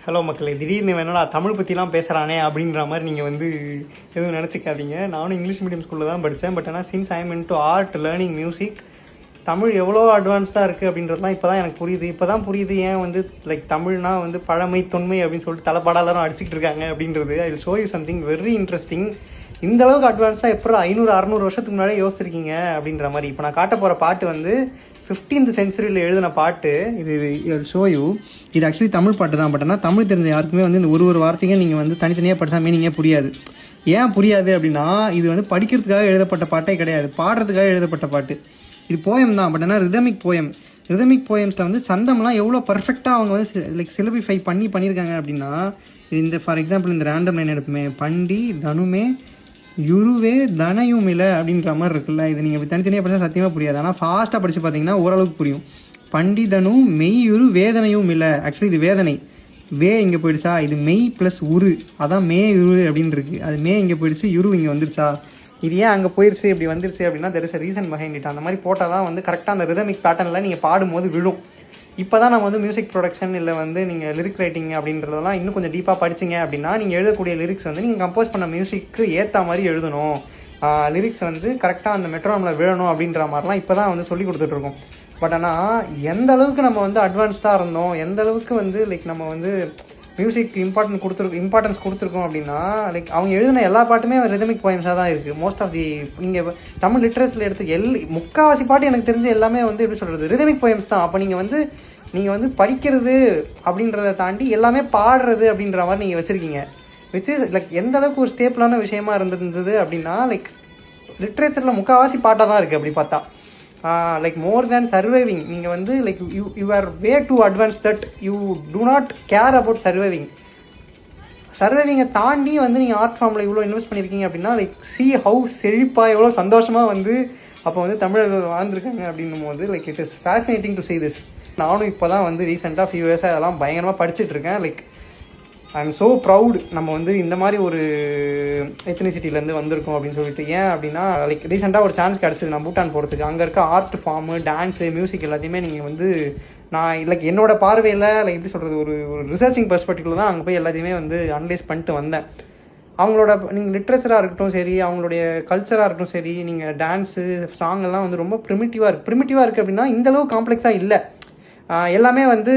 Hello மக்களே, திடீர்னு வேணா தமிழ் பற்றிலாம் பேசுகிறானே அப்படின்ற மாதிரி நீங்கள் வந்து எதுவும் நினச்சிக்காதீங்க. நானும் இங்கிலீஷ் மீடியம் ஸ்கூலில் தான் படித்தேன். பட் ஆனால் since I am into art learning music, Tamil எவ்வளோ அட்வான்ஸ்டாக இருக்குது அப்படின்றதுலாம் இப்போ தான் எனக்கு புரியுது. இப்போ தான் புரியுது ஏன் வந்து லைக் தமிழ்னா வந்து பழமை தொன்மை அப்படின்னு சொல்லிட்டு தலைப்பாடாலும் அடிச்சுக்கிட்டு இருக்காங்க அப்படின்றது. I will show you something very interesting. இந்த அளவுக்கு அட்வான்ஸாக எப்போ 500-600 வருஷத்துக்கு முன்னாடியே யோசிச்சிருக்கீங்க அப்படின்ற மாதிரி. இப்போ நான் காட்ட போகிற பாட்டு வந்து 15th சென்ச்சுரியில் எழுதின பாட்டு. இது ஷோ யூ. இது ஆக்சுவலி தமிழ் பாட்டு தான். பட் ஆனால் தமிழ் தெரிஞ்ச யாருக்குமே வந்து இந்த ஒரு வார்த்தையும் நீங்கள் வந்து தனித்தனியாக படித்தா மீனிங்கே புரியாது. ஏன் புரியாது அப்படின்னா, இது வந்து படிக்கிறதுக்காக எழுதப்பட்ட பாட்டே கிடையாது, பாடுறதுக்காக எழுதப்பட்ட பாட்டு. இது போயம் தான், பட் ஆனால் ரிதமிக் போயம். ரிதமிக் போயம்ஸில் வந்து சந்தம்லாம் எவ்வளோ பர்ஃபெக்டாக அவங்க வந்து லைக் சிலபிஃபை பண்ணியிருக்காங்க அப்படின்னா, இந்த ஃபார் எக்ஸாம்பிள் இந்த ரேண்டம் லைன் எடுப்புமே, பண்டி தனுமே யுருவே தனையும் இல்லை அப்படின்ற மாதிரி இருக்குல்ல. இது நீங்கள் தனித்தனியாக படித்தா சத்தியமாக புரியாது. ஆனால் ஃபாஸ்ட்டாக படித்து பார்த்தீங்கன்னா ஓரளவுக்கு புரியும். பண்டிதனும் மெய்யுரு வேதனையும் இல்லை. ஆக்சுவலி இது வேதனை, வே இங்கே போயிடுச்சா, இது மெய் ப்ளஸ் உரு, அதான் மே யுரு அப்படின்னு இருக்குது. அது மே இங்கே போயிடுச்சு, யுரு இங்கே வந்துருச்சா, இது ஏன் அங்கே போயிடுச்சு இப்படி வந்துருச்சு அப்படின்னா there is a reason behind it. அந்த மாதிரி போட்டால் தான் வந்து கரெக்டாக அந்த ரிதமிக் பேட்டர்னில் நீங்கள் பாடும்போது விழும். இப்போ தான் நம்ம வந்து மியூசிக் ப்ரொடக்ஷன் இல்லை வந்து நீங்கள் லிரிக் ரைட்டிங் அப்படின்றதெல்லாம் இன்னும் கொஞ்சம் டீப்பாக படிச்சிங்க அப்படின்னா, நீங்கள் எழுதக்கூடிய லிரிக்ஸ் வந்து நீங்கள் கம்போஸ் பண்ண மியூசிக்கு ஏற்ற மாதிரி எழுதணும். லிரிக்ஸ் வந்து கரெக்டாக அந்த மெட்ரோனமில் விழணும் அப்படின்ற மாதிரிலாம் இப்போ தான் வந்து சொல்லி கொடுத்துட்ருக்கோம். பட் ஆனால் எந்த அளவுக்கு நம்ம வந்து அட்வான்ஸ்டாக இருந்தோம், எந்த அளவுக்கு வந்து லைக் நம்ம வந்து மியூசிக் இம்பார்ட்டன்ஸ் கொடுத்துருக்கோம் அப்படின்னா, லைக் அவங்க எழுதின எல்லா பாட்டுமே ரிதமிக் போயம்ஸாக தான் இருக்குது. மோஸ்ட் ஆஃப் தி நீங்கள் தமிழ் லிட்ரேச்சரில் எடுத்து முக்கால்வாசி பாட்டு எனக்கு தெரிஞ்ச எல்லாமே வந்து எப்படி சொல்கிறது, ரிதமிக் போயம்ஸ் தான். அப்போ நீங்கள் வந்து படிக்கிறது அப்படின்றத தாண்டி எல்லாமே பாடுறது அப்படின்ற மாதிரி நீங்கள் வச்சுருக்கீங்க. லைக் எந்த அளவுக்கு ஒரு ஸ்டேபிளான விஷயமா இருந்திருந்தது அப்படின்னா, லைக் லிட்ரேச்சரில் முக்கால்வாசி பாட்டாக தான் இருக்குது அப்படி பார்த்தா. லைக் மோர் தேன் சர்வைவிங், நீங்கள் வந்து like you are way too advance that you do not care about சர்வைவிங்கை தாண்டி வந்து நீங்கள் ஆர்ட் ஃபார்மில் இவ்வளோ இன்வெஸ்ட் பண்ணியிருக்கீங்க அப்படின்னா, லைக் சி ஹவு செழிப்பாக எவ்வளோ சந்தோஷமாக வந்து அப்போ வந்து தமிழர்கள் வாழ்ந்துருக்காங்க அப்படின்னும் போது like it is fascinating to see this. நானும் இப்போ தான் வந்து ரீசெண்டாக ஃபியூ இயர்ஸாக அதெல்லாம் பயங்கரமாக படிச்சுட்ருக்கேன். Like I am so proud நம்ம வந்து இந்த மாதிரி ஒரு எத்தனிசிட்டிலேருந்து வந்திருக்கோம் அப்படின்னு சொல்லிட்டு. ஏன் அப்படின்னா, லைக் ரீசெண்டாக ஒரு சான்ஸ் கிடச்சிது நான் பூட்டான் போகிறதுக்கு. அங்கே இருக்க ஆர்ட் ஃபார்மு, டான்ஸு, மியூசிக் எல்லாத்தையுமே நீங்கள் வந்து நான் லைக் என்னோடய பார்வையில் லைக் எப்படி சொல்கிறது, ஒரு ரிசர்ச்சிங் பெர்ஸ்பெக்டிவில் தான் அங்கே போய் எல்லாத்தையுமே வந்து அனலைஸ் பண்ணிட்டு வந்தேன். அவங்களோட நீங்கள் லிட்ரேச்சராக இருக்கட்டும் சரி, அவங்களுடைய கல்ச்சராக இருக்கட்டும் சரி, நீங்கள் டான்ஸு சாங்கெல்லாம் வந்து ரொம்ப ப்ரிமிட்டிவாக இருக்குது அப்படின்னா இந்தளவு காம்ப்ளெக்ஸாக இல்லை. எல்லாமே வந்து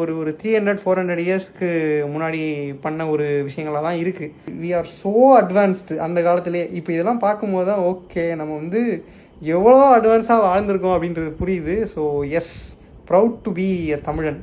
ஒரு 300-400 இயர்ஸ்க்கு முன்னாடி பண்ண ஒரு விஷயங்களாக தான் இருக்குது. வி ஆர் ஸோ அட்வான்ஸ்டு அந்த காலத்திலே. இப்போ இதெல்லாம் பார்க்கும்போது தான் ஓகே, நம்ம வந்து எவ்வளோ அட்வான்ஸாக வாழ்ந்திருக்கோம் அப்படின்றது புரியுது. So yes, proud to be a தமிழன்.